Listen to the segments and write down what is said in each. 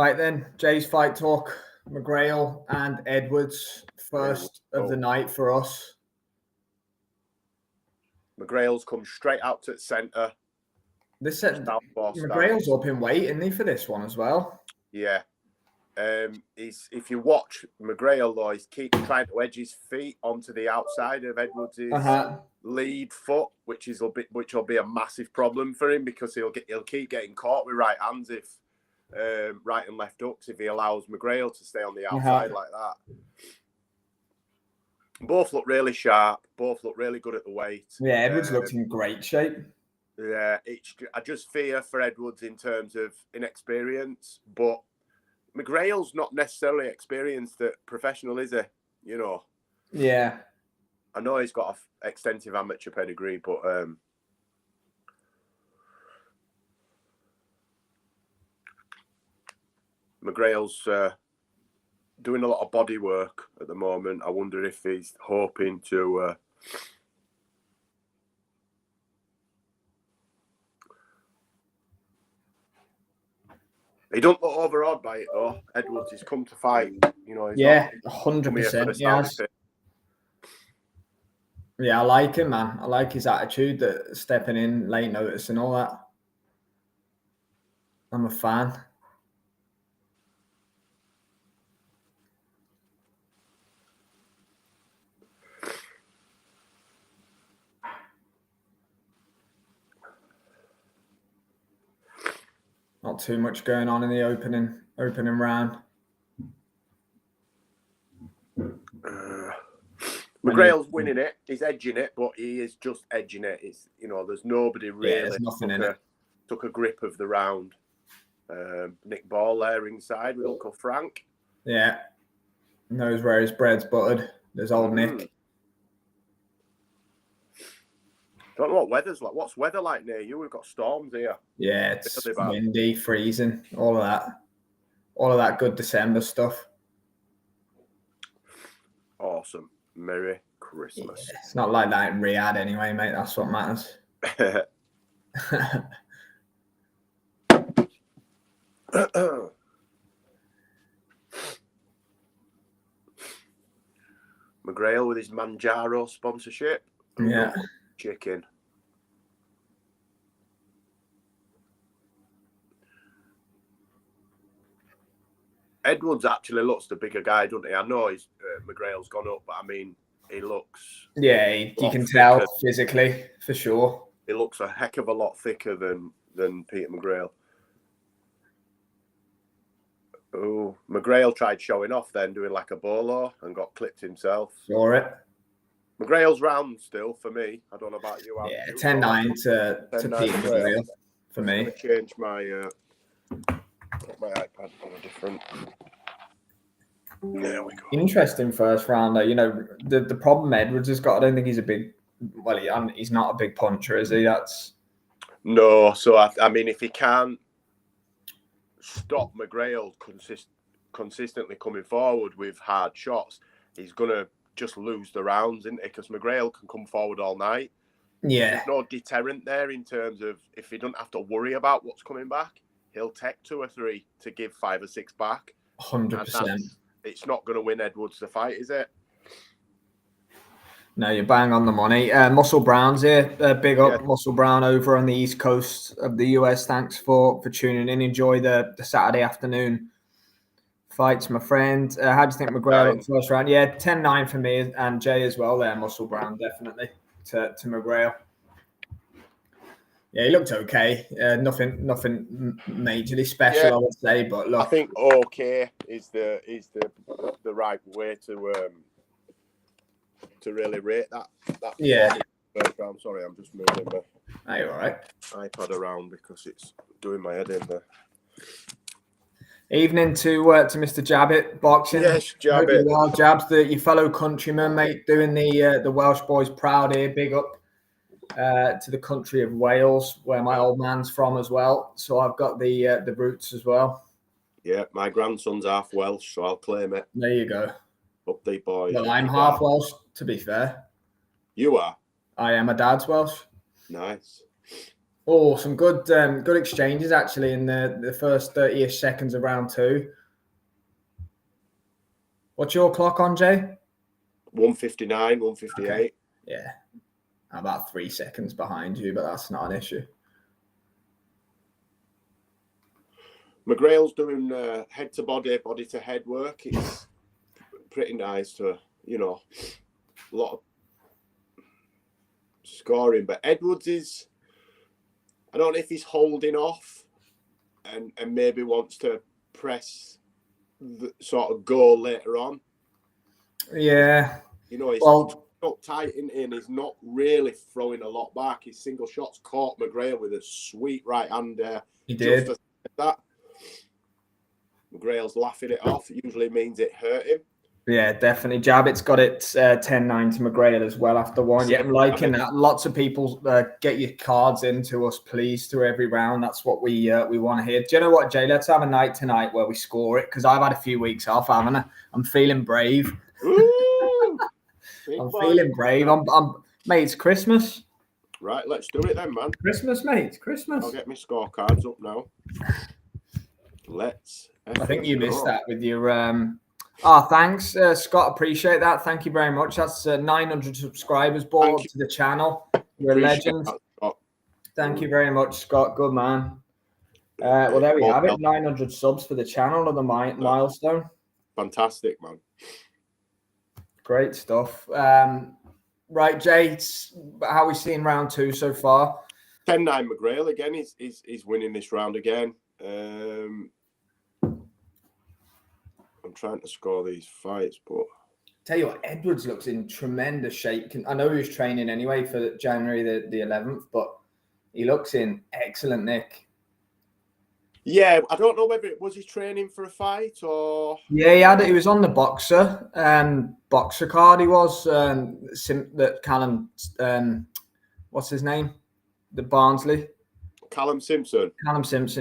Right then, Jay's Fight Talk, McGrail and Edwards, first of the night for us. McGrail's come straight out to the centre. McGrail's up in weight, isn't he, for this one as well? Yeah. If you watch McGrail, though, he's keep trying to edge his feet onto the outside of Edwards' lead foot, which will be a massive problem for him because he'll keep getting caught with right hands if right and left hooks if he allows McGrail to stay on the outside like that. Both look really sharp. Both look really good at the weight. Yeah, Edwards looks in great shape. Yeah, I just fear for Edwards in terms of inexperience, but McGrail's not necessarily experienced at professional, is he? You know. Yeah. I know he's got an extensive amateur pedigree, but McGrail's doing a lot of body work at the moment. I wonder if he's hoping to he don't look overawed by it though. Edwards has come to fight, you know. 100%. Yes. Yeah, I like him, man. I like his attitude, that stepping in late notice and all that. I'm a fan. Not too much going on in the opening round. McGrail's winning it. He's edging it, but he is just edging it. It's, you know, there's nobody really there's nothing in it. Took a grip of the round. Nick Ball there inside with Uncle Frank. Yeah. Knows where his bread's buttered. There's old Nick. Don't know what weather's like. What's weather like near you? We've got storms here. Yeah, it's windy, freezing, all of that. All of that good December stuff. Awesome. Merry Christmas. Yeah, it's not like that in Riyadh anyway, mate. That's what matters. McGrail with his Manjaro sponsorship. Yeah. Chicken. Edwards actually looks the bigger guy, doesn't he? I know McGrail's gone up, but I mean, he looks... Yeah, you can tell physically, for sure. He looks a heck of a lot thicker than Peter McGrail. Oh, McGrail tried showing off then, doing like a bolo, and got clipped himself. Saw it. McGrail's round still for me. I don't know about you. Yeah, 10-9 to Peter McGrail for me. I'm going to change my... Put my iPad on a different... There we go. Interesting first round, though. You know, the problem Edwards has got, I don't think he's a big... Well, he's not a big puncher, is he? No, so I mean, if he can stop McGrail consistently coming forward with hard shots, he's going to just lose the rounds, isn't he? Because McGrail can come forward all night. Yeah. There's no deterrent there in terms of if he doesn't have to worry about what's coming back, he'll take 2 or 3 to give 5 or 6 back. 100%. It's not going to win Edwards the fight, is it? No, you're bang on the money. Muscle Brown's here. Big up, Muscle Brown over on the East Coast of the US. Thanks for tuning in. Enjoy the Saturday afternoon fights, my friend. How do you think McGrail at the first round? Yeah, 10-9 for me and Jay as well there. Muscle Brown, definitely, to McGrail. Yeah, he looked okay. Nothing majorly special, I would say. But look, I think okay is the right way to really rate that. Yeah. I'm sorry, I'm just moving my you're all right. iPad around because it's doing my head in there. Evening to Mr. Jabbit boxing. Yes, Jabbit. Well, Jabs, your fellow countryman, mate, doing the Welsh boys proud here. Big up to the country of Wales, where my old man's from as well. So I've got the roots as well. Yeah, my grandson's half Welsh, so I'll claim it. There you go. Up the boy. Well, I'm half Welsh, to be fair. You are? I am. My dad's Welsh. Nice. Oh, some good exchanges actually in the first 30-ish seconds of round 2. What's your clock on, Jay? 159, 158. Okay. Yeah. I'm about 3 seconds behind you, but that's not an issue. McGrail's doing head to body, body to head work. It's pretty nice to, a lot of scoring. But Edwards is, I don't know if he's holding off and maybe wants to press the sort of goal later on. Yeah. He's not tight in. He's not really throwing a lot back. His single shots caught McGrail with a sweet right hand there. He did. Just that. McGrail's laughing it off. It usually means it hurt him. Yeah, definitely. Jabbit's got it 10-9 to McGrail as well after one. Yeah, I'm liking that. Lots of people get your cards into us, please, through every round. That's what we want to hear. Do you know what, Jay? Let's have a night tonight where we score it, because I've had a few weeks off, haven't I? I'm feeling brave. I'm feeling brave. Mate, it's Christmas. Right, let's do it then, man. Christmas, mate. Christmas. I'll get my scorecards up now. I think you missed that with your... thanks, Scott. Appreciate that. Thank you very much. That's 900 subscribers brought to the channel. You're a legend. Thank you very much, Scott. Good man. Well, there we have it. 900 subs for the channel, another milestone. Fantastic, man. Great stuff. Right, Jay, how are we seeing round 2 so far? 10-9 McGrail again. He's winning this round again. I'm trying to score these fights, but tell you what, Edwards looks in tremendous shape. I know he was training anyway for January the 11th, but he looks in excellent nick. Yeah, I don't know whether it was he training for a fight or... Yeah, he was on the boxer card. He was that Callum, what's his name? The Barnsley. Callum Simpson.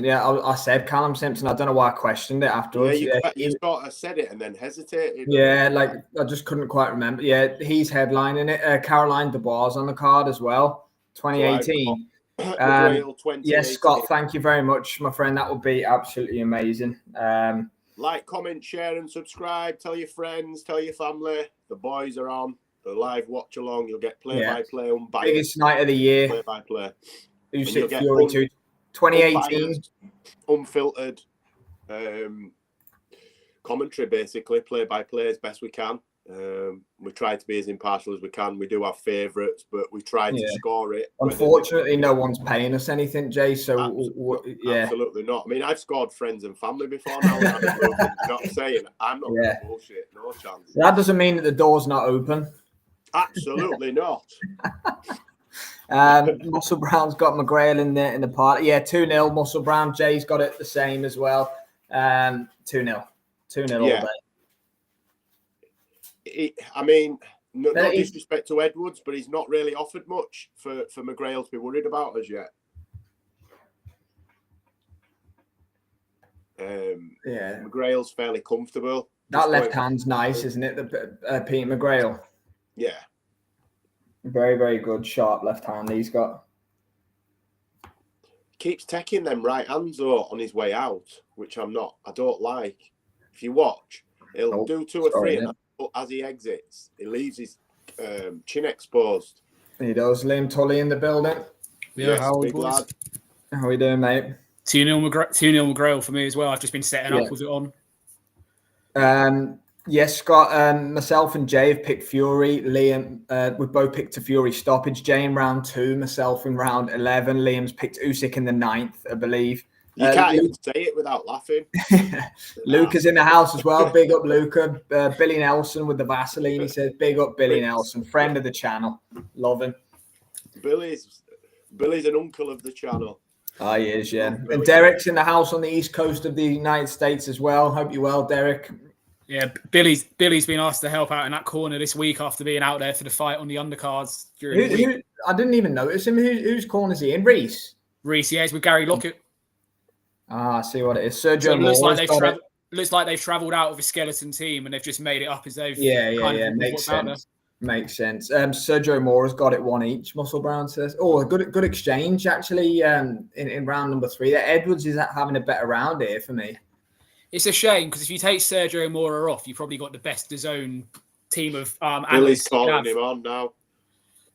Yeah. I said Callum Simpson. I don't know why I questioned it afterwards. Yeah, you sort of said it and then hesitated. Yeah, I just couldn't quite remember. Yeah, he's headlining it. Caroline Dubois on the card as well. 2018. Yes, Scott, thank you very much, my friend. That would be absolutely amazing. Like, comment, share, and subscribe. Tell your friends, tell your family. The boys are on the live watch along. You'll get play-by-play, unbiased. Biggest night of the year. Play-by-play. Usyk Fury 2, 2018. Unfiltered commentary, basically, play-by-play as best we can. We try to be as impartial as we can. We do have favourites, but we try to score it. Unfortunately, no one's paying us anything, Jay. So, absolutely not. I mean, I've scored friends and family before now. Not saying I'm not going to bullshit. No chance. That doesn't mean that the door's not open. Absolutely not. Muscle Brown's got McGrail in the party. Yeah, 2-0. Muscle Brown. Jay's got it the same as well. 2-0. 2-0 all day. I mean, no disrespect to Edwards, but he's not really offered much for McGrail to be worried about as yet. McGrail's fairly comfortable. That left hand's nice, isn't it? Peter McGrail. Yeah. Very, very good, sharp left hand he's got. Keeps taking them right hands though on his way out, which I don't like. If you watch, he'll do 2 or 3, but as he exits, he leaves his chin exposed. He does. Liam Tully in the building. Yeah, how big lad. How are we doing, mate? 2-0 McGrail for me as well. I've just been setting up with it on. Yes, Scott. Myself and Jay have picked Fury. Liam, we both picked a Fury stoppage. Jay in round 2, myself in round 11. Liam's picked Usyk in the 9th, I believe. You can't even say it without laughing. Luca's in the house as well. Big up Luca. Billy Nelson with the Vaseline. He says, big up Billy Nelson, friend of the channel. Love him. Billy's an uncle of the channel. Oh, he is, yeah. And Derek's in the house on the east coast of the United States as well. Hope you're well, Derek. Yeah, Billy's been asked to help out in that corner this week after being out there for the fight on the undercards during the week. I didn't even notice him. Whose corner is he in? Rhys, yeah, he's with Gary Lockett. I see what it is. Sergio so looks like they've travelled out with a skeleton team and they've just made it up as they've makes sense. Makes sense. Sergio Mora's got it 1 each. Muscle Brown says, "Oh, a good exchange actually." In round number 3, that Edwards is having a better round here for me. It's a shame because if you take Sergio Mora off, you probably got the best DAZN team of Billy's calling him on now.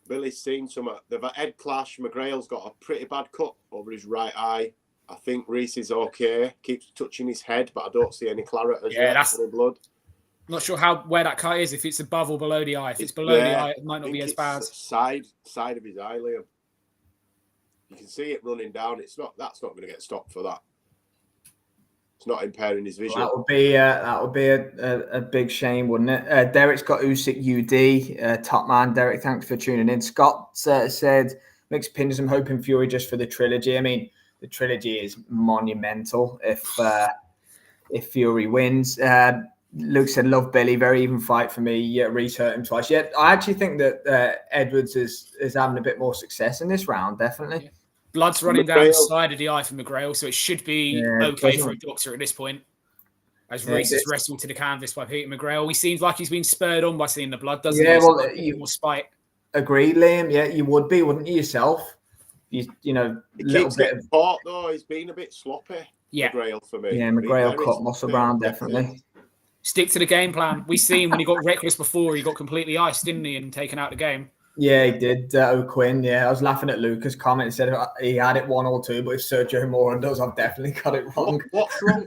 Billy's seen some. They've had head clash. McGrail's got a pretty bad cut over his right eye. I think Rhys is okay. Keeps touching his head, but I don't see any claret as yet. That's any blood. Not sure where that cut is, if it's above or below the eye. If it's below the eye, it might not be as bad. Side of his eye, Liam. You can see it running down. That's not going to get stopped for that. It's not impairing his vision. Well, that would be a big shame, wouldn't it? Derek's got Usyk UD. Top man, Derek. Thanks for tuning in. Scott said mixed opinions. I'm hoping Fury just for the trilogy. I mean, the trilogy is monumental if Fury wins. Luke said, love Billy, very even fight for me. Rhys hurt him twice. Yeah, I actually think that Edwards is having a bit more success in this round, definitely. Yeah. Blood's running down the side of the eye for McGrail, so it should be okay for a doctor at this point. As Rhys is wrestled to the canvas by Peter McGrail. He seems like he's been spurred on by seeing the blood, doesn't he? Yeah, well, more spite. Agreed, Liam. Yeah, you would be, wouldn't you yourself? You know, he keeps getting caught, though. He's been a bit sloppy. Yeah. McGrail for me. Yeah, McGrail cut Muscle Brown, definitely. Stick to the game plan. We seen when he got reckless before, he got completely iced, didn't he, and taken out the game. Yeah, he did. O'Quinn. Yeah, I was laughing at Luca's comment. He said he had it 1 or 2, but if Sergio Mora does, I've definitely got it wrong. What's wrong?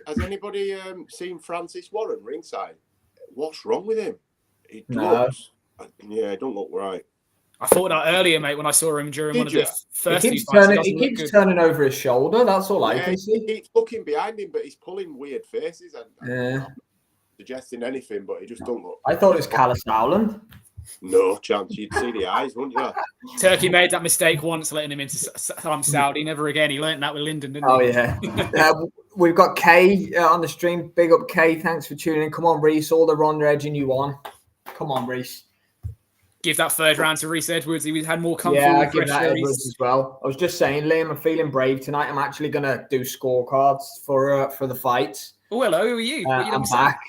Has anybody seen Francis Warren ringside? What's wrong with him? He looks, he don't look right. I thought that earlier, mate, when I saw him during one of the first He keeps turning over his shoulder. That's all I can see. He keeps looking behind him, but he's pulling weird faces and suggesting anything, but he just don't look. I thought it was Callus Howland. No chance. You'd see the eyes, wouldn't you? Turkey made that mistake once, letting him into Saudi. Never again. He learned that with Lyndon, didn't he? Oh, yeah. We've got Kay on the stream. Big up, Kay. Thanks for tuning in. Come on, Rhys. All the Ronda edging you on. Come on, Rhys. Give that third round to Rhys Edwards. He had more comfort. Yeah, I give that Edwards as well. I was just saying, Liam, I'm feeling brave tonight. I'm actually going to do scorecards for the fights. Oh, hello. Who are you? I'm back.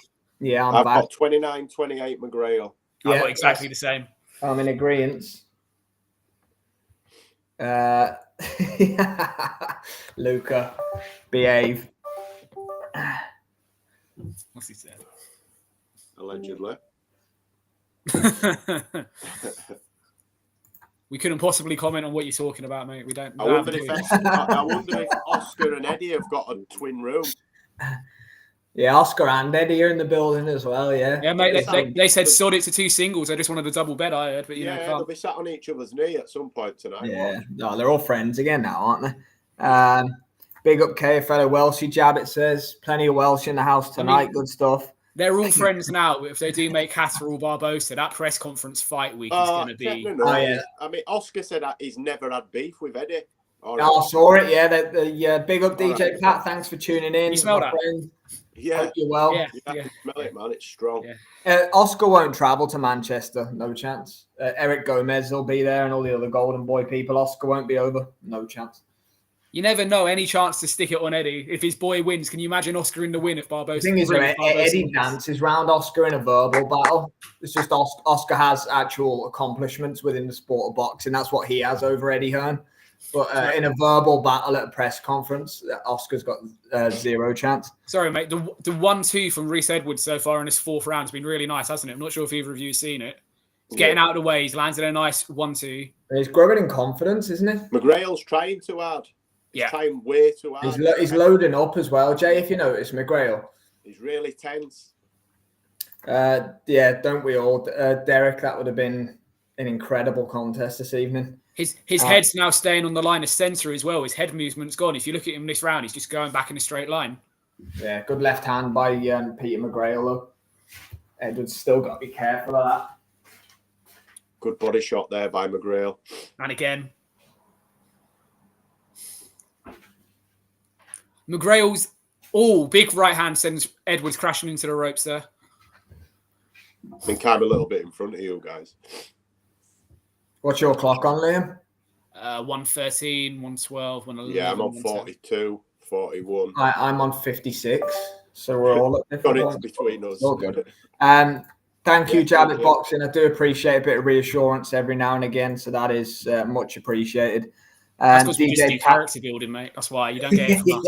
Yeah, I've got 29-28 McGrail. Yeah, I've got exactly the same. I'm in agreement. Luca, behave. What's he said? Allegedly. We couldn't possibly comment on what you're talking about, mate. We don't. I wonder if Oscar and Eddie have got a twin room. Yeah, Oscar and Eddie are in the building as well. Yeah, yeah, mate. They said sod it to 2 singles. They just wanted a double bed. I heard, but they'll be sat on each other's knee at some point tonight. Yeah, no, they're all friends again now, aren't they? Big up KFL Welshie jab. It says plenty of Welsh in the house tonight. Good stuff. They're all friends now. If they do make Catterall Barbosa, that press conference fight week is going to be. I mean, Oscar said that he's never had beef with Eddie. I saw it. Yeah, the big up DJ Pat. Thanks for tuning in. You smell that? Friend. Yeah, hope you're well. You can smell it, man. It's strong. Yeah. Oscar won't travel to Manchester. No chance. Eric Gomez will be there and all the other Golden Boy people. Oscar won't be over. No chance. You never know. Any chance to stick it on Eddie. If his boy wins, can you imagine Oscar in the win if Barbosa? The thing is, Eddie dances round Oscar in a verbal battle. It's just Oscar has actual accomplishments within the sport of boxing. That's what he has over Eddie Hearn. But in a verbal battle at a press conference, Oscar's got 0 chance. Sorry, mate. The 1-2 from Rhys Edwards so far in his 4th round has been really nice, hasn't it? I'm not sure if either of you have seen it. He's getting out of the way. He's landed a nice 1-2. He's growing in confidence, isn't he? McGrail's trying too hard. He's trying way too hard. He's loading up as well, Jay, if you notice, McGrail. He's really tense. Don't we all? Derek, that would have been an incredible contest this evening. His head's now staying on the line of centre as well. His head movement's gone. If you look at him this round, he's just going back in a straight line. Yeah, good left hand by Peter McGrail, though. Edwards still got to be careful of that. Good body shot there by McGrail. And again. McGrail's big right hand sends Edwards crashing into the ropes there. I think I'm a little bit in front of you guys. What's your clock on, Liam? 113, 112, 111. Yeah, I'm on 42, 41. I'm on 56. So we're all at different got it between us. All good. Thank you, Jabbit Boxing. I do appreciate a bit of reassurance every now and again, so that is much appreciated. That's because we just do character building, mate. That's why you don't get it from us.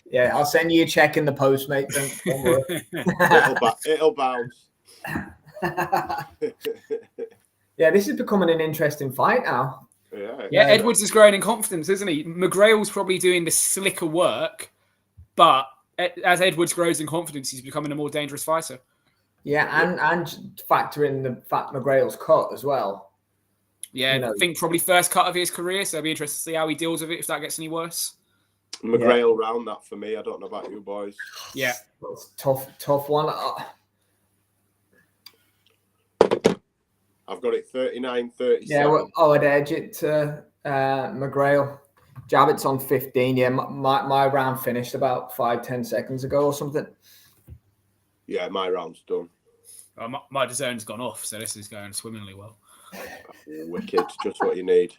Yeah, I'll send you a check in the post, mate. Don't worry. It'll bounce. Yeah, this is becoming an interesting fight now. Yeah, Edwards is growing in confidence, isn't he? McGrail's probably doing the slicker work, but as Edwards grows in confidence, he's becoming a more dangerous fighter. Yeah, and factor in the fact McGrail's cut as well. Yeah, I think probably first cut of his career, so I'll be interested to see how he deals with it if that gets any worse. McGrail round that for me. I don't know about you boys. Yeah. It's tough one. I've got it 39-37. Yeah, I'd edge it to McGrail. Jabbit's on 15. Yeah, my round finished about 5-10 seconds ago or something. Yeah, my round's done. My zone's gone off, so this is going swimmingly well. Wicked, just what you need.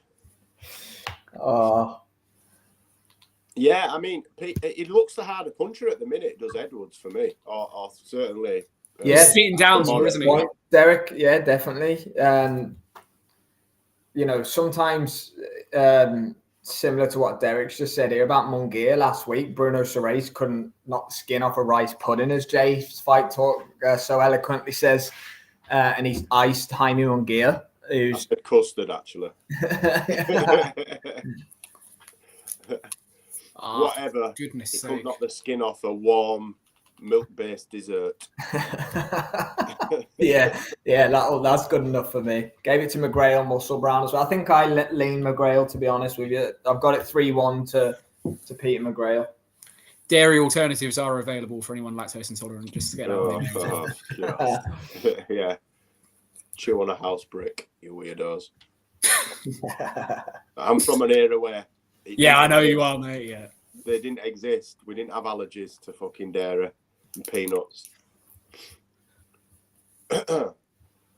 Yeah, I mean, it looks the harder puncher at the minute, does Edwards for me, or certainly. He's sitting down more, isn't he? Derek, yeah, definitely. Sometimes similar to what Derek's just said here about Munguia last week, Bruno Soares couldn't knock the skin off a rice pudding, as Jay's Fight Talk so eloquently says, and he's iced Jaime Munguia. I said custard, actually. Whatever. Goodness sake. Couldn't knock the skin off a warm milk-based dessert. yeah, that's good enough for me. Gave it to McGrail, Muscle Brown as well. I think I lean McGrail, to be honest with you. I've got it 3-1 to Peter McGrail. Dairy alternatives are available for anyone lactose intolerant, just to get that. Yeah. Chew on a house brick, you weirdos. I'm from an era where... Yeah, I know you are, mate, yeah. They didn't exist. We didn't have allergies to fucking dairy and peanuts.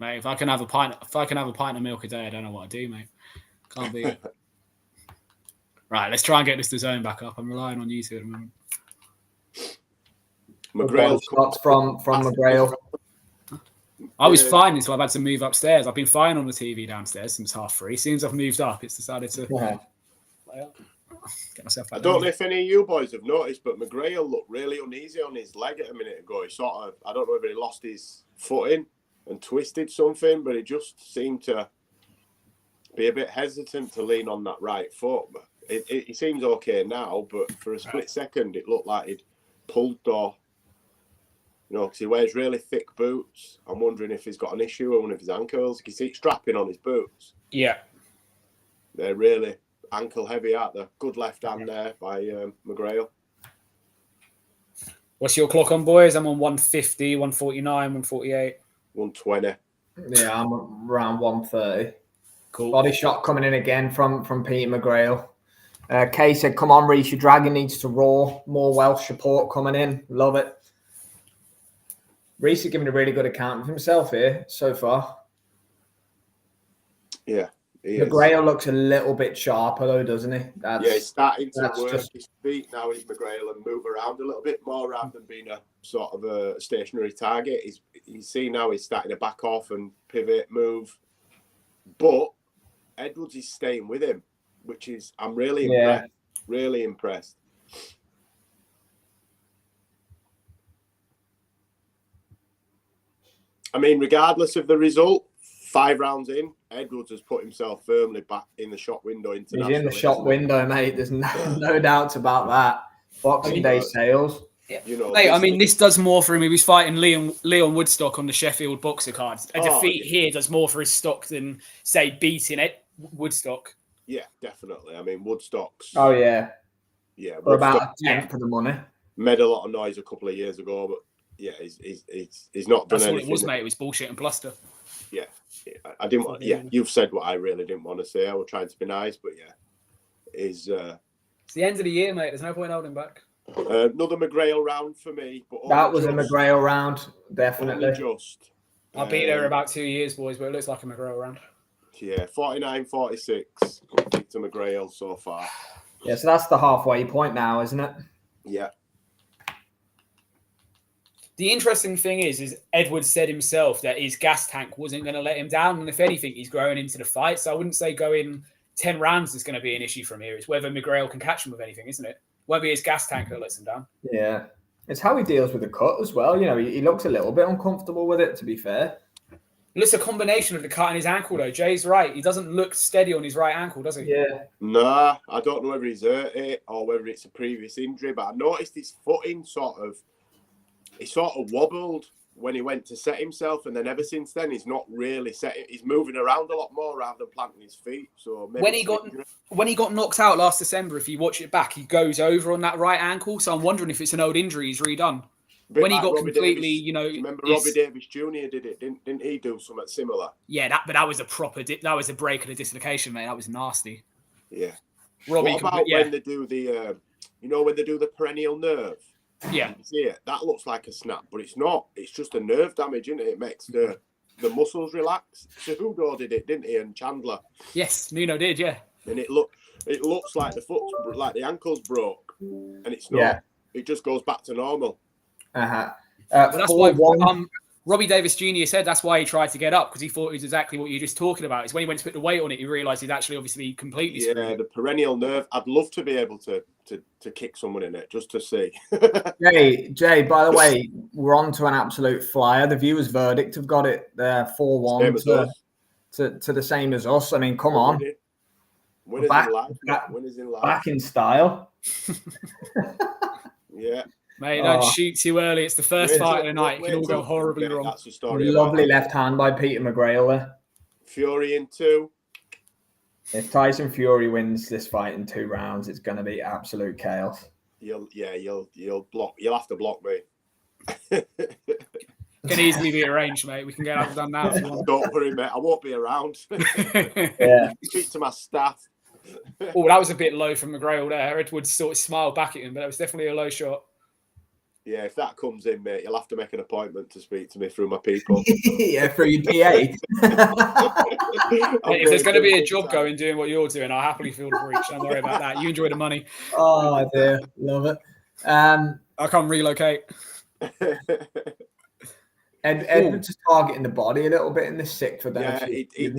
Mate, if I can have a pint of milk a day, I don't know what I do, mate. Can't be. Right, let's try and get this to zone back up. I'm relying on you two at the moment. McGrail shots from McGrail. I was fine until I've had to move upstairs. I've been fine on the TV downstairs since 3:30. As soon as I've moved up, it's decided to get myself back. I don't know if any of you boys have noticed, but McGrail looked really uneasy on his leg a minute ago. He sort of, I don't know if he lost his footing and twisted something, but he just seemed to be a bit hesitant to lean on that right foot. He seems okay now, but for a split second, it looked like he'd pulled or... because he wears really thick boots. I'm wondering if he's got an issue with one of his ankles. You can see it strapping on his boots. Yeah. They're really ankle heavy, aren't they? Good left hand there by McGrail. What's your clock on, boys? I'm on 150, 149, 148. 120. Yeah, I'm around 130. Cool. Body shot coming in again from Peter McGrail. Kay said, come on, Rhys, your dragon needs to roar. More Welsh support coming in. Love it. Rhys is giving a really good account of himself here so far. Yeah, McGrail looks a little bit sharper though, doesn't he? He's starting to work his feet now, he's McGrail, and move around a little bit more rather than being a sort of a stationary target. You see now he's starting to back off and pivot, move. But Edwards is staying with him, which is, I'm really impressed. Really impressed. I mean, regardless of the result, 5 rounds in, Edwards has put himself firmly back in the shot window. He's in the shot window, mate. There's no doubts about that. Boxing Day sales. Yeah. Mate, I mean, this does more for him. He was fighting Leon Woodstock on the Sheffield boxer cards. A defeat here does more for his stock than, say, beating Woodstock. Yeah, definitely. I mean, Woodstock's... Oh, yeah. Yeah. For about a tenth of the money. Made a lot of noise a couple of years ago, but yeah, he's not done anything. That's what it was, mate. It was bullshit and bluster. Yeah. I didn't want... Yeah, you've said what I really didn't want to say. I was trying to be nice, but yeah. It's the end of the year, mate. There's no point holding back. Another McGrail round for me. But that was a McGrail round, definitely. I'll be there about 2 years, boys, but it looks like a McGrail round. Yeah, 49-46 to McGrail so far. Yeah, so that's the halfway point now, isn't it? Yeah. The interesting thing is Edwards said himself that his gas tank wasn't going to let him down. And if anything, he's growing into the fight. So I wouldn't say going 10 rounds is going to be an issue from here. It's whether McGrail can catch him with anything, isn't it? Whether his gas tank that lets him down. Yeah. It's how he deals with the cut as well. You know, he looks a little bit uncomfortable with it, to be fair. It's a combination of the cut and his ankle, though. Jay's right. He doesn't look steady on his right ankle, does he? Yeah. Nah, I don't know whether he's hurt it or whether it's a previous injury, but I noticed his footing sort of wobbled when he went to set himself, and then ever since then he's not really set. He's moving around a lot more rather than planting his feet. So maybe when he got knocked out last December, if you watch it back, he goes over on that right ankle. So I'm wondering if it's an old injury he's redone. When he got Robbie completely, Davis, remember Robbie Davis Jr. did it? Didn't he do something similar? Yeah, that was a proper. That was a break and a dislocation, mate. That was nasty. Yeah. Robbie, what about when they do the, when they do the perennial nerve? Yeah. You see it? That looks like a snap, but it's not. It's just a nerve damage, isn't it? It makes the muscles relax. Cejudo did it, didn't he? And Chandler. Yes, Nuno did, yeah. And it looks like the ankle's broke, and it's not. Yeah. It just goes back to normal. That's why Robbie Davis Jr. said that's why he tried to get up, because he thought it was exactly what you were just talking about. It's when he went to put the weight on it, he realised he'd actually obviously completely screwed. Yeah, the perennial nerve. I'd love to be able to kick someone in it just to see. Jay, by the way, we're on to an absolute flyer. The viewers' verdict have got it 4-1 to the same as us. I mean, come on. Winners in life. Back in style. Yeah. Mate, don't shoot too early. It's the first fight of the night. It can all go horribly wrong. That's the story. Lovely left hand by Peter McGrail there. Fury in 2. If Tyson Fury wins this fight in 2 rounds, it's going to be absolute chaos. You'll block. You'll have to block me. Can easily be arranged, mate. We can get that done now if you want. Don't worry, mate. I won't be around. Yeah. Speak to my staff. Oh, that was a bit low from McGrail there. Edwards sort of smiled back at him, but that was definitely a low shot. Yeah, if that comes in, mate, you'll have to make an appointment to speak to me through my people. Yeah, through your PA. If there's going to be a job going doing what you're doing, I'll happily fill the breach. Don't worry about that. You enjoy the money. Oh, dear. Love it. I'll come relocate. Edwards just targeting the body a little bit in this 6th. He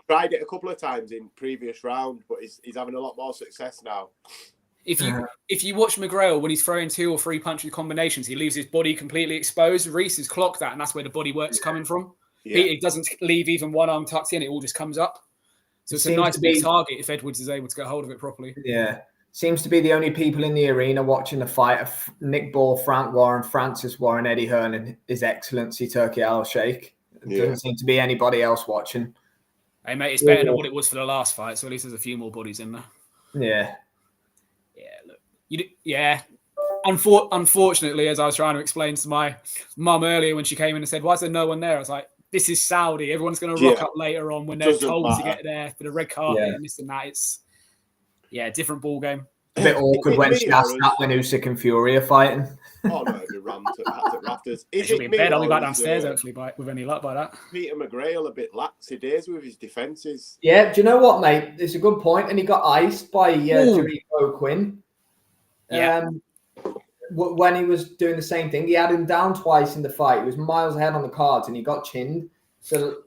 tried it a couple of times in previous round, but he's having a lot more success now. If you watch McGrail, when he's throwing 2 or 3 punching combinations, he leaves his body completely exposed. Rhys has clocked that, and that's where the body work's coming from. Yeah. He doesn't leave even one arm tucked in. It all just comes up. So it's a nice big target if Edwards is able to get hold of it properly. Yeah. Seems to be the only people in the arena watching the fight of Nick Ball, Frank Warren, Francis Warren, Eddie Hearn, and His Excellency Turki Al-Sheikh. Doesn't seem to be anybody else watching. Hey, mate, it's better than what it was for the last fight, so at least there's a few more bodies in there. Yeah. Yeah, look. Unfortunately, as I was trying to explain to my mum earlier when she came in and said, "Why is there no one there?" I was like, "This is Saudi. Everyone's going to rock up later on when they're told to get there for the red carpet and this and that." It's different ball game. A bit awkward when she asked that when Usyk and Fury are fighting. Oh no, it'd be rammed at rafters. She'll be in bed. I'll be back downstairs hopefully with any luck by that. Peter McGrail a bit lackadaisical with his defences. Yeah, do you know what, mate? It's a good point, and he got iced by Jericho Quinn. Yeah. When he was doing the same thing, he had him down twice in the fight. He was miles ahead on the cards, and he got chinned. So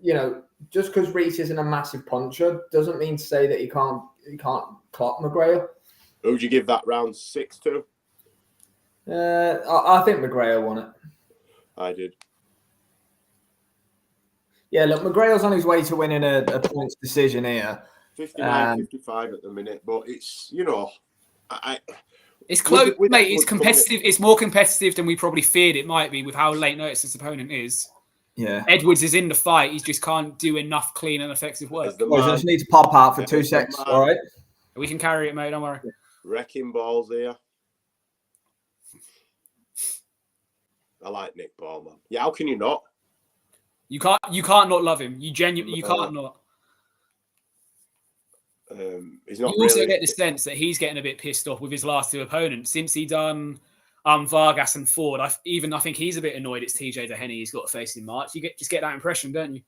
just because Rhys isn't a massive puncher doesn't mean to say that he can't clock McGrail. Who would you give that round 6 to? I think McGrail won it. I did. Yeah, look, McGrail's on his way to winning a points decision here. 59-55 at the minute, but it's it's close, mate. It's competitive. It's more competitive than we probably feared it might be with how late notice this opponent is. Yeah, Edwards is in the fight. He just can't do enough clean and effective work. I just need to pop out for 2 seconds. All right, we can carry it, mate. Don't worry. Wrecking balls here. I like Nick Ball, man. Yeah, how can you not? You can't not love him. You can't not. He's not. You also get the sense that he's getting a bit pissed off with his last 2 opponents since he done Vargas and Ford. I think he's a bit annoyed it's TJ Dehenny he's got to face in March. You just get that impression, don't you?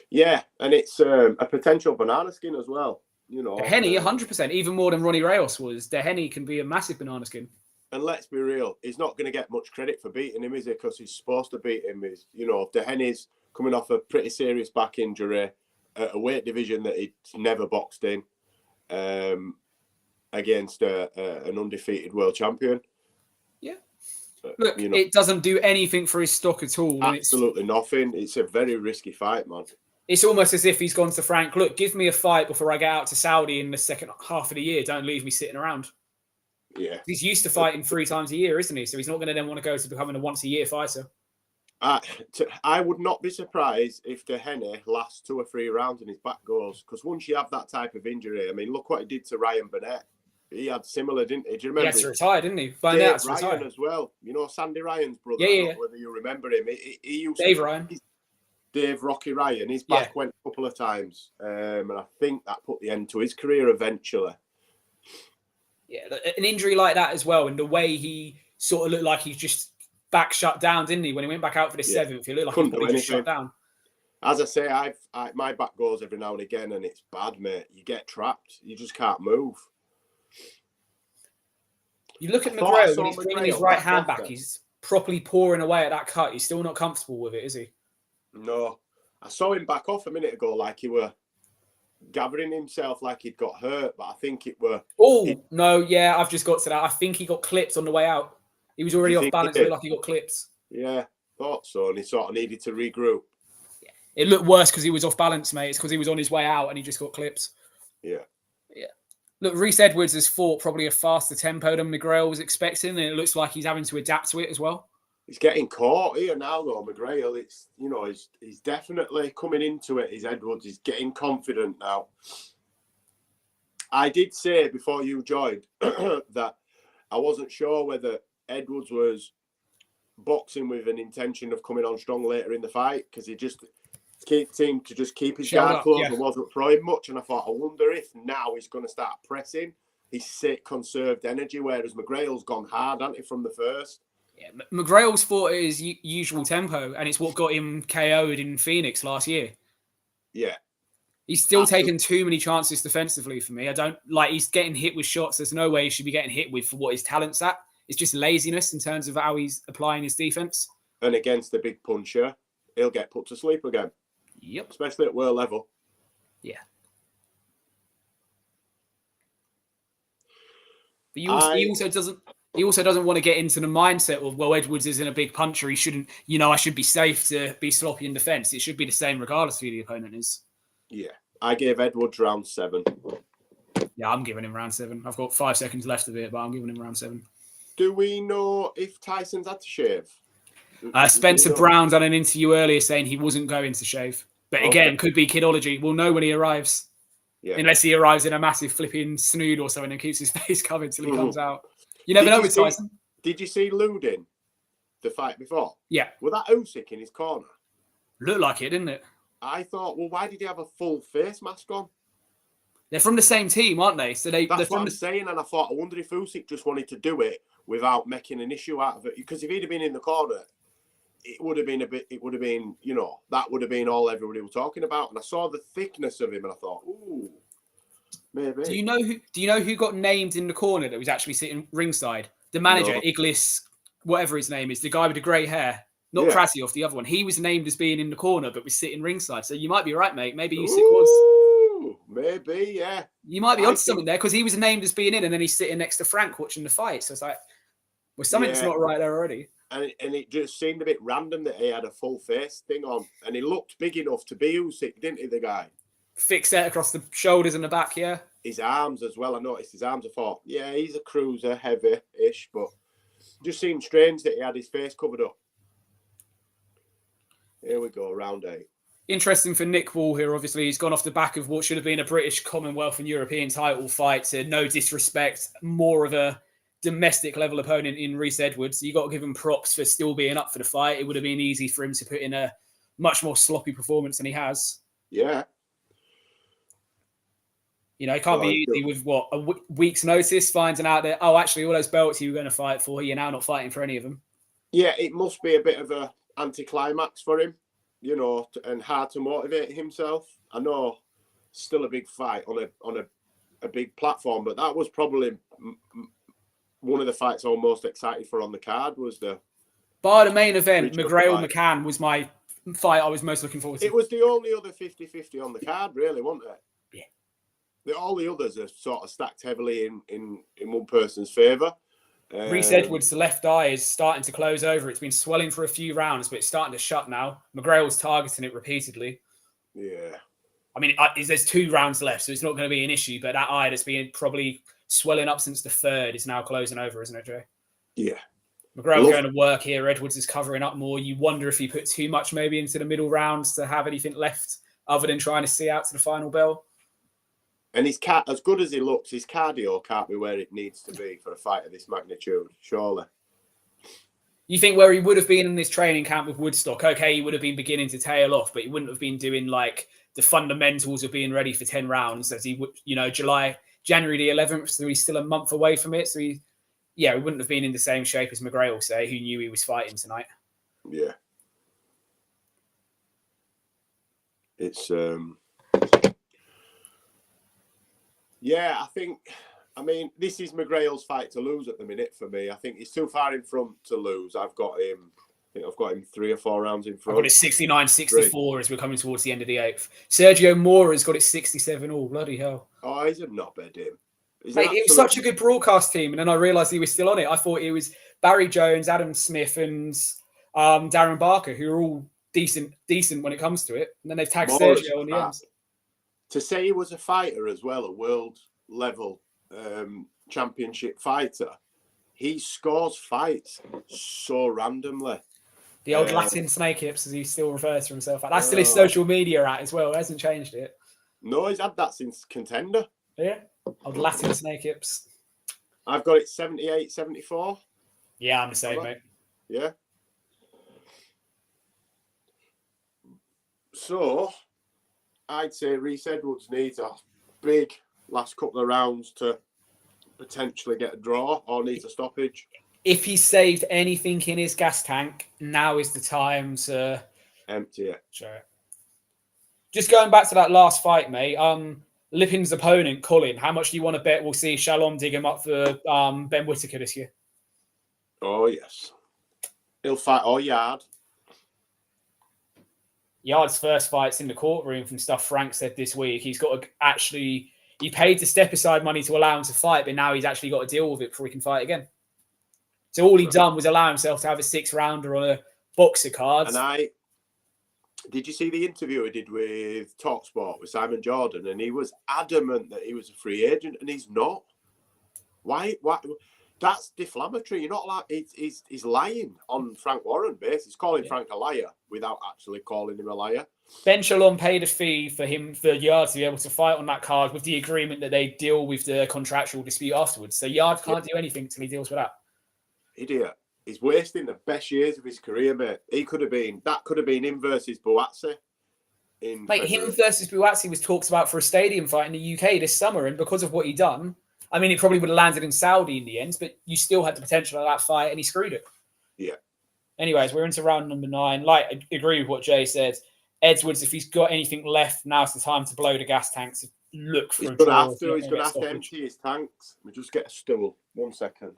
Yeah, and it's a potential banana skin as well. Dehenny 100%, even more than Ronnie Reyes was. Dehenny can be a massive banana skin. And let's be real, he's not going to get much credit for beating him, is he? Because he's supposed to beat him. De Henne's coming off a pretty serious back injury at a weight division that he'd never boxed in, against an undefeated world champion. Yeah. Look, it doesn't do anything for his stock at all. Absolutely nothing. It's a very risky fight, man. It's almost as if he's gone to Frank, look, give me a fight before I get out to Saudi in the second half of the year. Don't leave me sitting around. Yeah. He's used to fighting 3 times a year, isn't he? So he's not going to then want to go to becoming a once-a-year fighter. I would not be surprised if De Henne lasts 2 or 3 rounds and his back goes. Because once you have that type of injury, I mean, look what he did to Ryan Burnett. He had similar, didn't he? Do you remember? He had to retire, didn't he? Dave Ryan as well. Sandy Ryan's brother. Yeah. I don't know whether you remember him. He used Dave Ryan. Dave Rocky Ryan. His back went a couple of times. And I think that put the end to his career eventually. Yeah, an injury like that as well. And the way he sort of looked like he's just back shut down, didn't he? When he went back out for the 7th, he looked like he was just shut down. As I say, my back goes every now and again and it's bad, mate. You get trapped. You just can't move. You look at McGrail, when he's bringing his right hand back, he's properly pouring away at that cut. He's still not comfortable with it, is he? No. I saw him back off a minute ago like he were gathering himself like he'd got hurt, but I think it were... I've just got to that. I think he got clipped on the way out. He was already off balance, like he got clipped. Yeah, thought so, and he sort of needed to regroup. Yeah. It looked worse because he was off balance, mate. It's because he was on his way out and he just got clipped. Yeah. Look, Rhys Edwards has fought probably a faster tempo than McGrail was expecting, and it looks like he's having to adapt to it as well. He's getting caught here now, though, McGrail. It's, he's definitely coming into it. He's Edwards. He's getting confident now. I did say before you joined that I wasn't sure whether Edwards was boxing with an intention of coming on strong later in the fight, because he just seemed to just keep his guard closed and wasn't throwing much. And I thought, I wonder if now he's going to start pressing. He's conserved energy, whereas McGrail's gone hard, hasn't he, from the first? Yeah, McGrail's fought at his usual tempo, and it's what got him KO'd in Phoenix last year. Yeah. He's still taken too many chances defensively for me. He's getting hit with shots. There's no way he should be getting hit with for what his talent's at. It's just laziness in terms of how he's applying his defense. And against the big puncher, he'll get put to sleep again. Yep. Especially at world level. Yeah. But he also doesn't want to get into the mindset of, well, Edwards isn't a big puncher. He shouldn't, I should be safe to be sloppy in defense. It should be the same regardless of who the opponent is. Yeah. I gave Edwards round 7. Yeah, I'm giving him round 7. I've got 5 seconds left of it, but I'm giving him round 7. Do we know if Tyson's had to shave? Spencer Brown done an interview earlier saying he wasn't going to shave. But again, could be kidology. We'll know when he arrives. Yeah. Unless he arrives in a massive flipping snood or something and keeps his face covered till he comes out. You never know with Tyson. Did you see Ludin, the fight before? Yeah. Was that Usyk in his corner? Looked like it, didn't it? I thought, well, why did he have a full face mask on? They're from the same team, aren't they? So that's what I'm saying, and I thought, I wonder if Usyk just wanted to do it without making an issue out of it. Because if he'd have been in the corner, it would have been that would have been all everybody was talking about. And I saw the thickness of him and I thought, ooh, maybe. Do you know who got named in the corner that was actually sitting ringside? The manager, Iglis, whatever his name is, the guy with the grey hair. Not Krassyov, the other one. He was named as being in the corner, but was sitting ringside. So you might be right, mate. Maybe Usyk was. Maybe, yeah. You might be onto something there because he was named as being in and then he's sitting next to Frank watching the fight. So it's like, well, something's not right there already. And it just seemed a bit random that he had a full face thing on. And he looked big enough to be Usyk, didn't he, the guy? Thick set across the shoulders and the back, yeah. His arms as well. I noticed his arms. I thought, yeah, he's a cruiser, heavy-ish. But it just seemed strange that he had his face covered up. Here we go, round 8. Interesting for Nick Wall here, obviously. He's gone off the back of what should have been a British Commonwealth and European title fight to, no disrespect, more of a domestic level opponent in Rhys Edwards. You got to give him props for still being up for the fight. It would have been easy for him to put in a much more sloppy performance than he has. Yeah. It can't be easy with a week's notice, finding out that, actually, all those belts you were going to fight for, you're now not fighting for any of them. Yeah, it must be a bit of a anticlimax for him, and hard to motivate himself. I know, still a big fight on a big platform, but that was probably one of the fights I was most excited for on the card was the... Bar the main event, McGrail-McCann was my fight I was most looking forward to. It was the only other 50-50 on the card, really, wasn't it? Yeah. All the others are sort of stacked heavily in one person's favour. Rhys Edwards, the left eye, is starting to close over. It's been swelling for a few rounds, but it's starting to shut now. McGrail's targeting it repeatedly. Yeah. I mean, there's 2 rounds left, so it's not going to be an issue, but that eye that's been probably swelling up since the 3rd is now closing over, isn't it, Jay? Yeah. McGrail's going to work here. Edwards is covering up more. You wonder if he put too much maybe into the middle rounds to have anything left other than trying to see out to the final bell. And his as good as he looks, his cardio can't be where it needs to be for a fight of this magnitude, surely. You think where he would have been in this training camp with Woodstock, okay, he would have been beginning to tail off, but he wouldn't have been doing like the fundamentals of being ready for 10 rounds as he would, January the 11th, so he's still a month away from it. So he wouldn't have been in the same shape as McGrail, say, who knew he was fighting tonight. Yeah. It's, this is McGrail's fight to lose at the minute for me. I think he's too far in front to lose. I've got him 3 or 4 rounds in front. I've got it 69-64 as we're coming towards the end of the 8th. Sergio Mora's got it 67 all. Bloody hell. Oh, he's a knobhead, him. It was such a good broadcast team, and then I realised he was still on it. I thought it was Barry Jones, Adam Smith, and Darren Barker, who are all decent when it comes to it. And then they've tagged Sergio on the end. To say he was a fighter as well, a world-level championship fighter, he scores fights so randomly. The old Latin snake hips, as he still refers to himself. That's still his social media at as well. He hasn't changed it. No, he's had that since Contender. Yeah. Old Latin snake hips. I've got it 78-74. Yeah, I'm the same, mate. Yeah. So, I'd say Rhys Edwards needs a big last couple of rounds to potentially get a draw or needs a stoppage. If he saved anything in his gas tank, now is the time to empty it. Sure. Just going back to that last fight, mate. Lipin's opponent, Colin, how much do you want to bet we'll see Shalom dig him up for Ben Whittaker this year? Oh, yes. He'll fight Yard. Yard's first fight's in the courtroom from stuff Frank said this week. He's got to he paid the step aside money to allow him to fight, but now he's actually got to deal with it before he can fight again. So all he'd done was allow himself to have a 6-rounder on a boxer card. And did you see the interview he did with TalkSport with Simon Jordan? And he was adamant that he was a free agent, and he's not. Why? That's deflammatory. You're not allowed. He's lying on Frank Warren base. He's calling Frank a liar without actually calling him a liar. Ben Shalom paid a fee for Yard to be able to fight on that card with the agreement that they deal with the contractual dispute afterwards. So Yard can't do anything until he deals with that. Idiot. He's wasting the best years of his career, mate. That could have been him versus Buatsi. Mate, him versus Buatsi was talked about for a stadium fight in the UK this summer, and because of what he'd done, I mean, it probably would have landed in Saudi in the end, but you still had the potential of that fight, and he screwed it. Yeah. Anyways, we're into round number 9. Like, I agree with what Jay said. Edwards, if he's got anything left, now's the time to blow the gas tanks. Look for a draw. He's going to have to empty his tanks. Let me just get a stool. 1 second.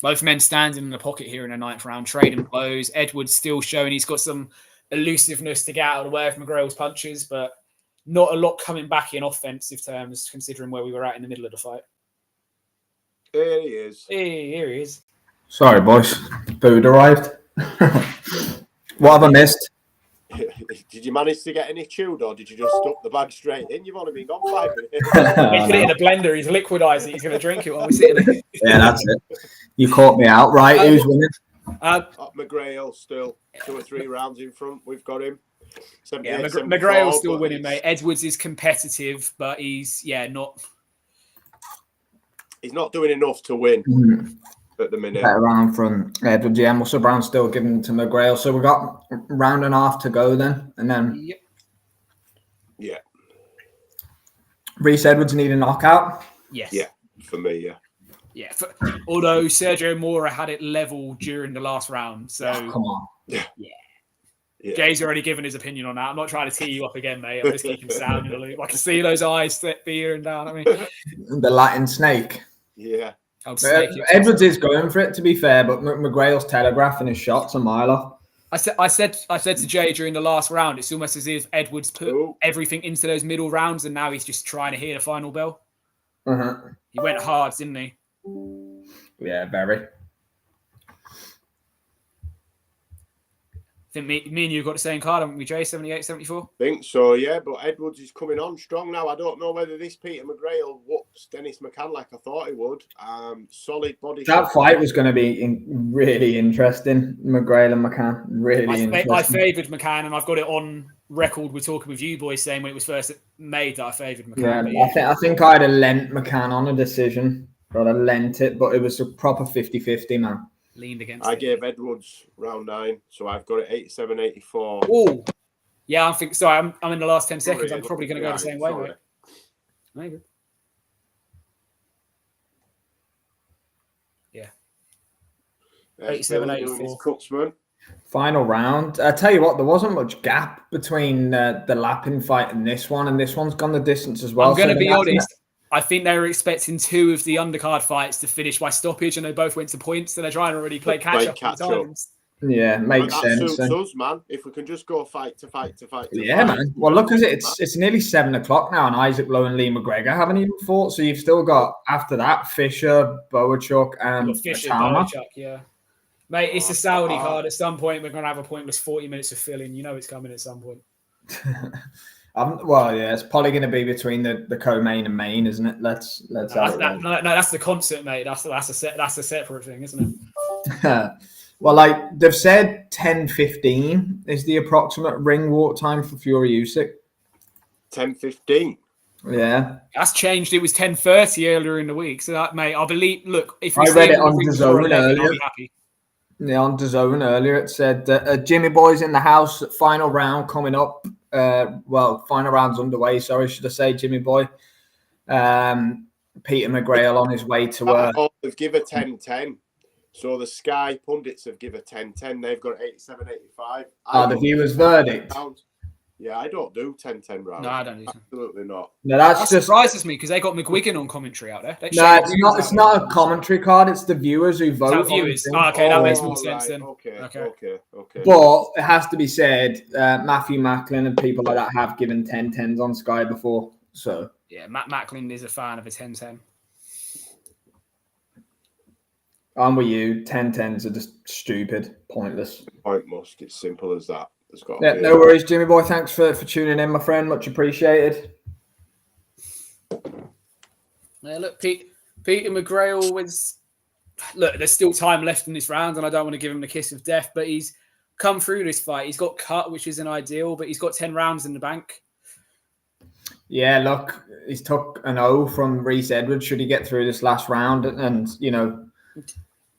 Both men standing in the pocket here in the 9th round, trading blows. Edwards still showing he's got some elusiveness to get out of the way of McGrail's punches, but not a lot coming back in offensive terms, considering where we were at in the middle of the fight. Here he is. Here he is. Sorry, boys. Food arrived. What have I missed? Did you manage to get any chewed, or did you just stuff the bag straight in? You've only been gone 5 minutes. He put it in a blender. He's liquidized it. He's going to drink it while we're sitting here. Yeah, that's it. You caught me out, right? Who's winning? McGrail still 2 or 3 rounds in front. We've got him. Yeah, McGrail's still winning, mate. Edwards is competitive, but he's not. He's not doing enough to win at the minute. Better round from Edwards. Yeah, Muscle Brown still giving to McGrail. So we've got round and a half to go then, and then. Yep. Yeah. Rhys Edwards need a knockout. Yes. Yeah, for me, yeah. Yeah. Although Sergio Mora had it level during the last round, so come on. Yeah. Yeah. Jay's already given his opinion on that. I'm not trying to tee you up again, mate. I'm just keeping Sam in the loop. I can see those eyes beering down at me. The Latin snake. Yeah. Edwards is going for it, to be fair, but McGrail's telegraphing his shots a mile off. I said to Jay during the last round, it's almost as if Edwards put everything into those middle rounds, and now he's just trying to hear the final bell. He went hard, didn't he? Yeah, very. I think me and you got the same card, haven't we, Jay? 78, 74? I think so, yeah. But Edwards is coming on strong now. I don't know whether this Peter McGrail whoops Dennis McCann like I thought he would. Solid body. That fight was going to be really interesting, McGrail and McCann. Really interesting. I favoured McCann, and I've got it on record. We're talking with you boys saying when it was first made that I favoured McCann. Yeah, I think I'd have lent McCann on a decision. I'd have lent it, but it was a proper 50-50, man. Leaned against I gave Edwards round 9, so I've got it 87-84. Oh, yeah, I think so. I'm in the last 10 seconds. I'm probably going to go the same way, right? Very good. Yeah. 87-84. Final round. I tell you what, there wasn't much gap between the lapping fight and this one, and this one's gone the distance as well. I'm going to be honest. I think they were expecting 2 of the undercard fights to finish by stoppage, and they both went to points, so they're trying to really play catch up. Yeah, makes sense. Suits us, man. If we can just go fight to fight. Yeah, man. Well, look at it. It's nearly 7 o'clock now, and Usyk Lowe and Lee McGregor haven't even fought. So you've still got, after that, Fisher, Boachuk, and Boachuk, yeah. Mate, it's a Saudi card. At some point, we're going to have a pointless 40 minutes of filling. You know it's coming at some point. Well, yeah, it's probably going to be between the co-main and main, isn't it? Let's no, that's the concert, mate. That's a separate thing, isn't it? Well, like they've said, 10:15 is the approximate ring walk time for Fury Usyk. 10:15. Yeah, that's changed. It was 10:30 earlier in the week. So that, mate, I believe. Look, if I read it on DAZN earlier. I'll be happy. Yeah, on DAZN earlier, it said Jimmy Boy's in the house. Final round coming up. Final round's underway. Sorry, should I say Jimmy Boy? Peter McGrail on his way to. They've given 10-10. So the Sky pundits have given 10-10. They've got 87-85. The viewers' verdict. Yeah, I don't do 10-10 rounds. No, I don't. Absolutely not. No, that surprises me because they got McGuigan on commentary out there. No, it's not a commentary card. It's the viewers who vote. Viewers. Okay, that makes more sense then. Okay. But it has to be said, Matthew Macklin and people like that have given 10-10s on Sky before. So yeah, Matt Macklin is a fan of a 10-10. I'm with you. 10-10s are just stupid, pointless. Pointless. It's simple as that. No worries, Jimmy Boy. Thanks for tuning in, my friend. Much appreciated. Yeah, look, Peter McGrail was. Look, there's still time left in this round, and I don't want to give him the kiss of death, but he's come through this fight. He's got cut, which isn't ideal, but he's got 10 rounds in the bank. Yeah, look, he's took an O from Rhys Edwards. Should he get through this last round, and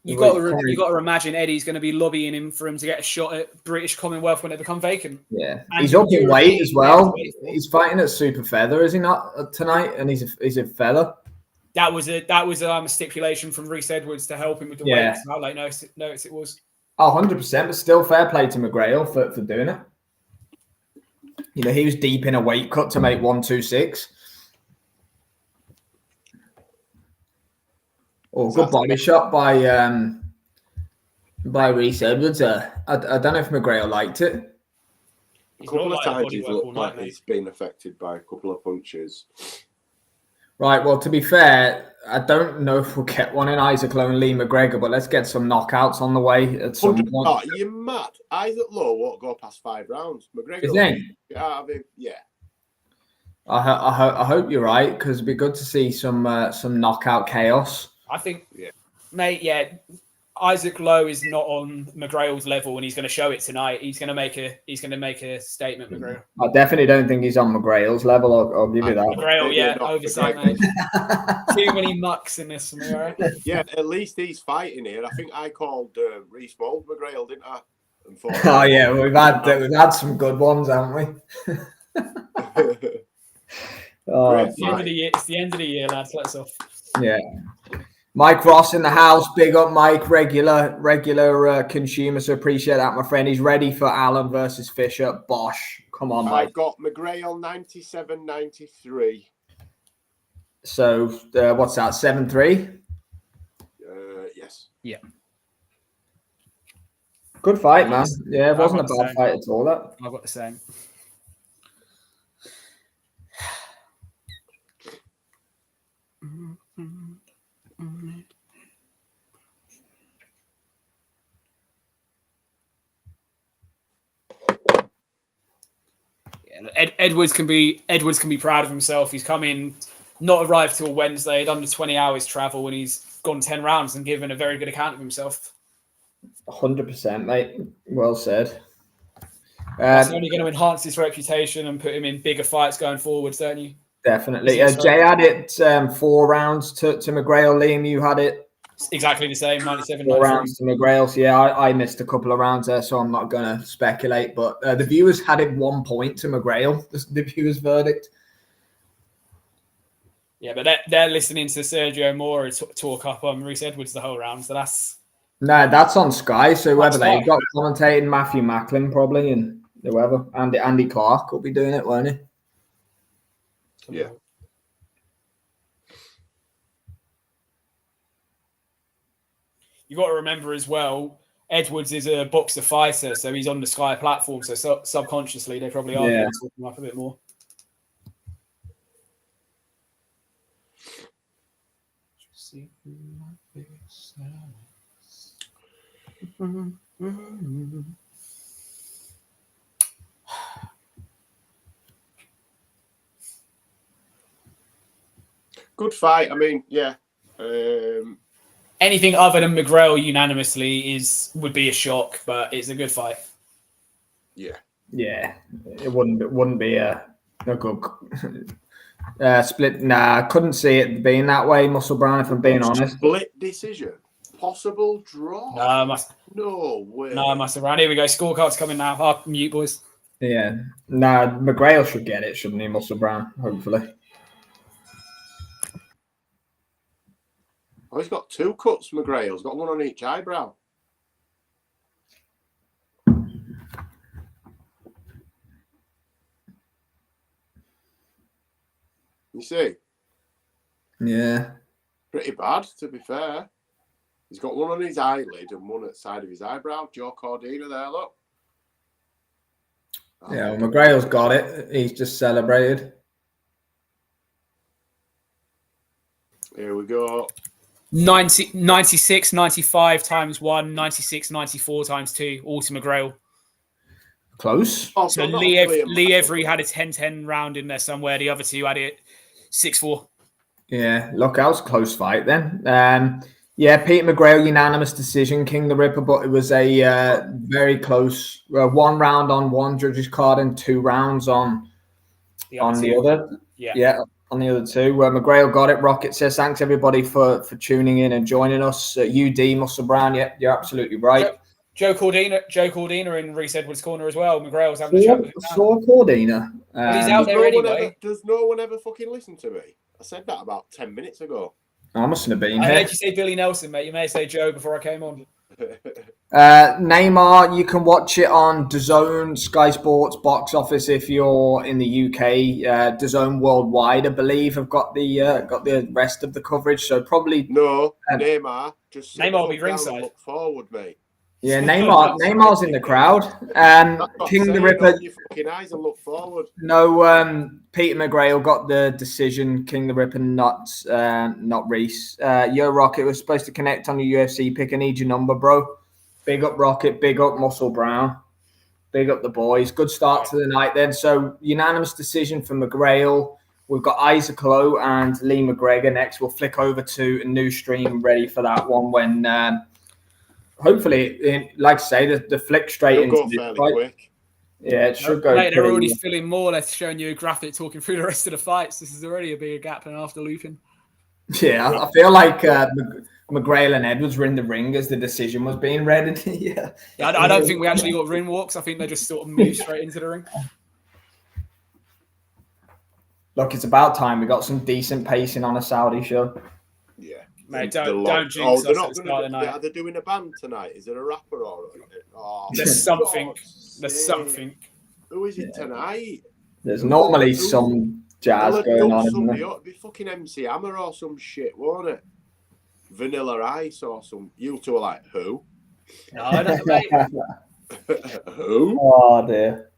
You've got to imagine Eddie's going to be lobbying him for him to get a shot at British Commonwealth when it becomes vacant. Yeah, and he's up in weight as well. He's fighting at super feather, is he not, tonight? And he's a feather. That was a stipulation from Rhys Edwards to help him with the weight. How late notice it was. 100%, but still fair play to McGrail for doing it. He was deep in a weight cut to make 126. Oh, good body shot by Rhys Edwards. I don't know if McGrail liked it. A couple of times he's looked like he's been affected by a couple of punches. Right, well, to be fair, I don't know if we'll get one in Usyk Lowe and Lee McGregor, but let's get some knockouts on the way at some point. Oh, you're mad. Usyk Lowe won't go past 5 rounds. McGregor. You think? Yeah. I hope you're right, because it'd be good to see some knockout chaos. I think, mate, Usyk Lowe is not on McGrail's level, and he's going to show it tonight. He's going to make a statement, McGrail. I definitely don't think he's on McGrail's level. I'll give you that. McGrail, oversight, mate. Too many mucks in this, right? Yeah, at least he's fighting here. I think I called Rhys Mould McGrail, didn't I? Oh yeah, we've had some good ones, haven't we? It's the end of the year, lads. Let's off. Yeah. Mike Ross in the house. Big up, Mike. Regular consumer. So appreciate that, my friend. He's ready for Allen versus Fisher. Bosh. Come on, Mike. I've got McGrail 97-93. So what's that? 7-3. Yes. Yeah. Good fight, man. Yeah, it wasn't a bad fight at all. That I've got the same. Yeah, Edwards can be proud of himself. He's come in, not arrived till Wednesday, had under 20 hours travel, and he's gone 10 rounds and given a very good account of himself. 100%, mate. Well said. That's only going to enhance his reputation and put him in bigger fights going forwards, don't you? Definitely. Jay had it 4 rounds to McGrail. Liam, you had it exactly the same, 97. 4 rounds to McGrail. So yeah, I missed a couple of rounds there, so I'm not going to speculate. But the viewers had it 1 point to McGrail, the viewers' verdict. Yeah, but they're listening to Sergio Mora talk up on Rhys Edwards the whole round, so that's... No, that's on Sky. So whoever they've got commentating, Matthew Macklin probably, and whoever. Andy Clark will be doing it, won't he? Yeah. You got to remember as well, Edwards is a boxer fighter, so he's on the Sky platform. So subconsciously, they probably are talking him up a bit more. Good fight. I mean, yeah. Anything other than McGrail unanimously would be a shock, but it's a good fight. Yeah. Yeah. It wouldn't be a good split. Nah, I couldn't see it being that way, Muscle Brown, if I'm being honest. Split decision. Possible draw. No way. No, Muscle Brown. Here we go. Scorecards coming now. I'll mute, boys. Yeah. Nah, McGrail should get it, shouldn't he, Muscle Brown? Hopefully. Oh, he's got 2 cuts, McGrail. He's got 1 on each eyebrow. You see? Yeah. Pretty bad, to be fair. He's got 1 on his eyelid and 1 at the side of his eyebrow. Joe Cordina there, look. Oh, yeah, well, McGrail's got it. He's just celebrated. Here we go. 96, 95 times 1, 96, 94 times 2, all to McGrail. Close. Oh, so Lee Every had a 10-10 round in there somewhere. The other two had it 6-4. Yeah, look, that was a close fight then. Yeah, Peter McGrail, unanimous decision, King the Ripper, but it was a very close 1 round on one judge's card and 2 rounds on the other. Yeah. On the other 2. McGrail got it. Rocket says, thanks everybody for tuning in and joining us. UD, Muscle Brown, yeah, you're absolutely right. Joe Cordina in Rhys Edwards' corner as well. McGrail's having a chat with him. Saw Cordina. Well, he's out there anyway. Does no one ever fucking listen to me? I said that about 10 minutes ago. I mustn't have been I here. heard you say Billy Nelson, mate. You may say Joe before I came on. Neymar, you can watch it on DAZN, Sky Sports box office if you're in the UK. DAZN Worldwide, I believe, have got the rest of the coverage. So probably Neymar. Just Neymar will be ringside. Look forward, mate. Yeah, Neymar's in the crowd. King the Ripper. Your fucking eyes and look forward. No, Peter McGrail got the decision. King the Ripper, not Rhys. Yo, Rocket was supposed to connect on your UFC pick. I need your number, bro. Big up Rocket. Big up Muscle Brown. Big up the boys. Good start to the night then. So unanimous decision for McGrail. We've got Isaac Lowe and Lee McGregor next. We'll flick over to a new stream ready for that one when. Hopefully, like I say, the flick straight into go fairly quick. Yeah, it should go. They're already filling more. They're showing you a graphic talking through the rest of the fights. This is already a bigger gap than after looping. Yeah, I feel like McGrail and Edwards were in the ring as the decision was being read. Yeah, I don't think we actually got ring walks. I think they just sort of moved straight into the ring. Look, it's about time we got some decent pacing on a Saudi show. Yeah. Mate, don't jinx us at the start of the night. Are they doing a band tonight? Is there a rapper or? There's something. There's something. Who is it tonight? There's normally some jazz going on. It'd be fucking MC Hammer or some shit, won't it? Vanilla Ice or some. You two are like, who? No, I don't know. Who? Oh dear.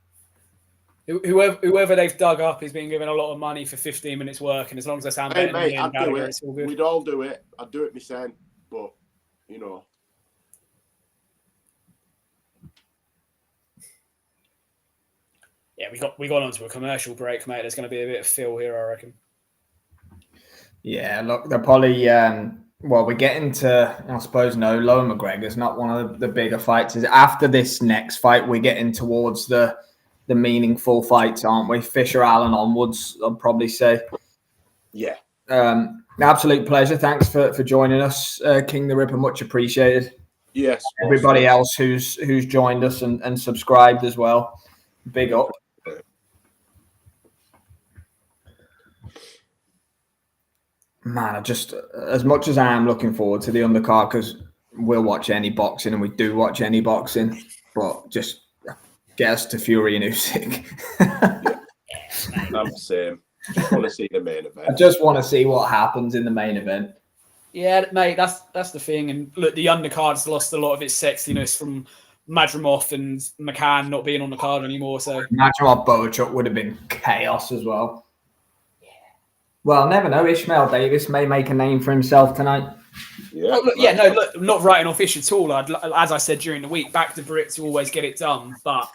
Whoever they've dug up is being given a lot of money for 15 minutes work, and as long as they sound better than Ian Gallagher, it's all good. We'd all do it. I'd do it myself, but you know. Yeah, we got onto a commercial break, mate. There's going to be a bit of feel here, I reckon. Yeah, look, they're probably we're getting to, I suppose, Loan McGregor's not one of the bigger fights. After this next fight, we're getting towards the meaningful fights, aren't we? Fisher Allen onwards, I'll probably say. Yeah. Absolute pleasure. Thanks for joining us, King the Ripper. Much appreciated. Yes. Everybody else who's joined us and subscribed as well. Big up. Man, as much as I am looking forward to the undercard, because we'll watch any boxing and we do watch any boxing, but just get us to Fury and Usyk. I'm the same. Just want to see the main event. I just want to see what happens in the main event. Yeah, mate, that's the thing. And look, the undercard's lost a lot of its sexiness from Madrimov and McCann not being on the card anymore. So Madrimov Boachuk would have been chaos as well. Well, never know. Ishmael Davis may make a name for himself tonight. Yeah. Look, not writing off Ish at all. As I said during the week, back to Brit to always get it done, but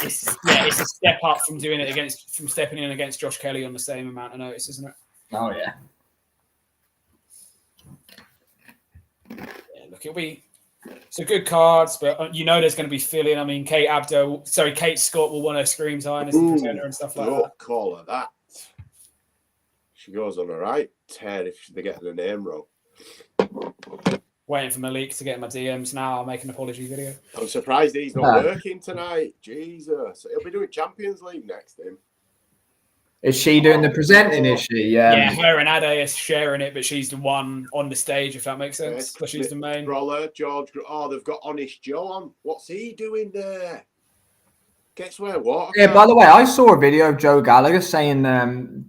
it's a step up from doing it from stepping in against Josh Kelly on the same amount of notice, isn't it? Oh yeah. Yeah, look, it's a good cards, but there's going to be filling. I mean, Kate Scott will want her scream time as the presenter and stuff like that. Call her that. She goes on a right tear if they get the name wrong. Waiting for Malik to get in my DMs now. I'll make an apology video. I'm surprised he's not working tonight. Jesus. He'll be doing Champions League next him. Is she doing the presenting, is she? Yeah, her and Ade are sharing it, but she's the one on the stage, if that makes sense. Because she's the main. Brawler, George. Oh, they've got Honest Joe on. What's he doing there? Guess where? What? Yeah, by the way, I saw a video of Joe Gallagher saying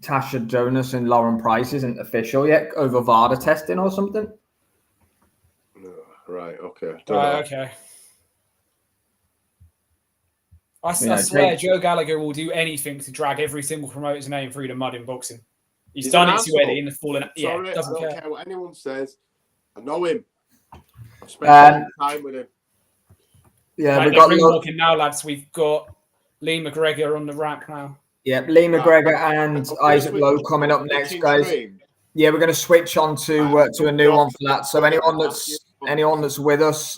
Tasha Jonas and Lauren Price isn't official yet over VADA testing or something. Right, okay. Okay. I swear Joe Gallagher will do anything to drag every single promoter's name through the mud in boxing. He's done it to Eddie in the fallen. Yeah, I don't care what anyone says. I know him. I've spent time with him. Yeah, we've got walking now, lads. We've got Lee McGregor on the ramp now. Yeah, Lee McGregor and Isaac Lowe coming up next, guys. Yeah, we're going to switch on to a new one for that. So anyone that's with us,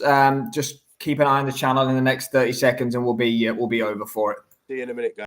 just keep an eye on the channel in the next 30 seconds, and we'll be over for it. See you in a minute, guys.